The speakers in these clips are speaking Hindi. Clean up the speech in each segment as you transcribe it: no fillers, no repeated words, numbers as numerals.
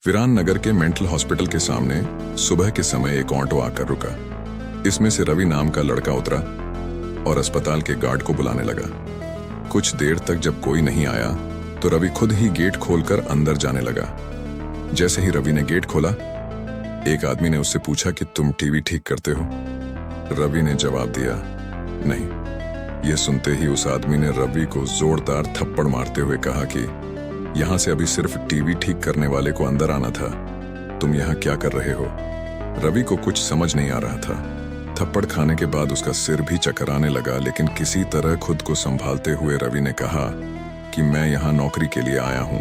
वीरान नगर के मेंटल हॉस्पिटल के सामने सुबह के समय एक ऑटो आकर रुका। इसमें से रवि नाम का लड़का उतरा और अस्पताल के गार्ड को बुलाने लगा। कुछ देर तक जब कोई नहीं आया तो रवि खुद ही गेट खोलकर अंदर जाने लगा। जैसे ही रवि ने गेट खोला, एक आदमी ने उससे पूछा कि तुम टीवी ठीक करते हो? रवि ने जवाब दिया, नहीं। यह सुनते ही उस आदमी ने रवि को जोरदार थप्पड़ मारते हुए कहा कि यहां से अभी सिर्फ टीवी ठीक करने वाले को अंदर आना था, तुम यहां क्या कर रहे हो? रवि को कुछ समझ नहीं आ रहा था। थप्पड़ खाने के बाद उसका सिर भी चकराने लगा, लेकिन किसी तरह खुद को संभालते हुए रवि ने कहा कि मैं यहां नौकरी के लिए आया हूं।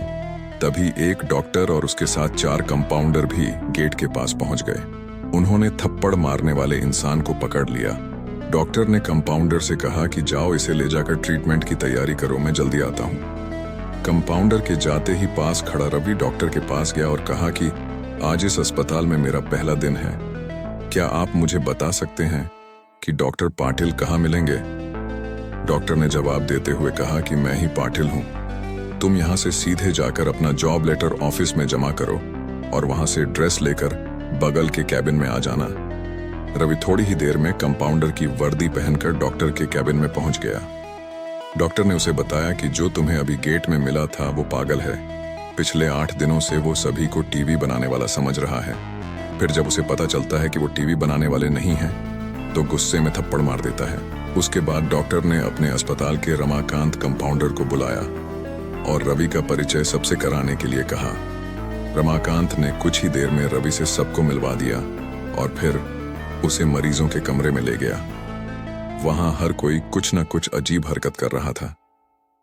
तभी एक डॉक्टर और उसके साथ 4 कंपाउंडर भी गेट के पास पहुंच गए। उन्होंने थप्पड़ मारने वाले इंसान को पकड़ लिया। डॉक्टर ने कंपाउंडर से कहा कि जाओ इसे ले जाकर ट्रीटमेंट की तैयारी करो, मैं जल्दी आता हूं। कंपाउंडर के जाते ही पास खड़ा रवि डॉक्टर के पास गया और कहा कि आज इस अस्पताल में मेरा पहला दिन है, क्या आप मुझे बता सकते हैं कि डॉक्टर पाटिल कहाँ मिलेंगे? डॉक्टर ने जवाब देते हुए कहा कि मैं ही पाटिल हूं। तुम यहां से सीधे जाकर अपना जॉब लेटर ऑफिस में जमा करो और वहां से ड्रेस लेकर बगल के कैबिन में आ जाना। रवि थोड़ी ही देर में कंपाउंडर की वर्दी पहनकर डॉक्टर के कैबिन में पहुंच गया। डॉक्टर ने उसे बताया कि जो तुम्हें अभी गेट में मिला था वो पागल है। पिछले 8 दिनों से वो सभी को टीवी बनाने वाला समझ रहा है। फिर जब उसे पता चलता है कि वो टीवी बनाने वाले नहीं हैं, तो गुस्से में थप्पड़ मार देता है। उसके बाद डॉक्टर ने अपने अस्पताल के रमाकांत कंपाउंडर को बुलाया और रवि का परिचय सबसे कराने के लिए कहा। रमाकांत ने कुछ ही देर में रवि से सबको मिलवा दिया और फिर उसे मरीजों के कमरे में ले गया। वहां हर कोई कुछ न कुछ अजीब हरकत कर रहा था।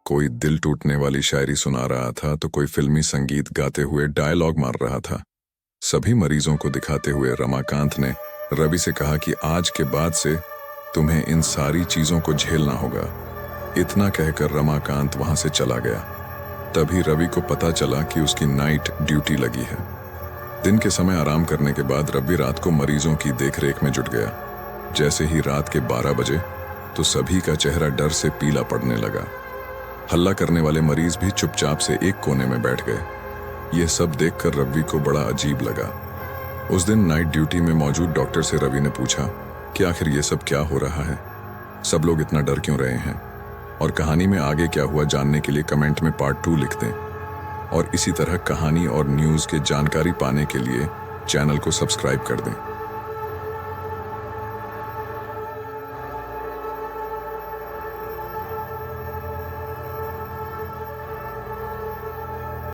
कोई दिल टूटने वाली शायरी सुना रहा था तो कोई फिल्मी संगीत गाते हुए डायलॉग मार रहा था। सभी मरीजों को दिखाते हुए रमाकांत ने रवि से कहा कि आज के बाद से तुम्हें इन सारी चीजों को झेलना होगा। इतना कहकर रमाकांत वहां से चला गया। तभी रवि को पता चला कि उसकी नाइट ड्यूटी लगी है। दिन के समय आराम करने के बाद रवि रात को मरीजों की देखरेख में जुट गया। जैसे ही रात के 12 बजे तो सभी का चेहरा डर से पीला पड़ने लगा। हल्ला करने वाले मरीज भी चुपचाप से एक कोने में बैठ गए। यह सब देखकर रवि को बड़ा अजीब लगा। उस दिन नाइट ड्यूटी में मौजूद डॉक्टर से रवि ने पूछा कि आखिर ये सब क्या हो रहा है, सब लोग इतना डर क्यों रहे हैं, और कहानी में आगे क्या हुआ जानने के लिए कमेंट में पार्ट 2 लिख दें। और इसी तरह कहानी और न्यूज़ के जानकारी पाने के लिए चैनल को सब्सक्राइब कर दें।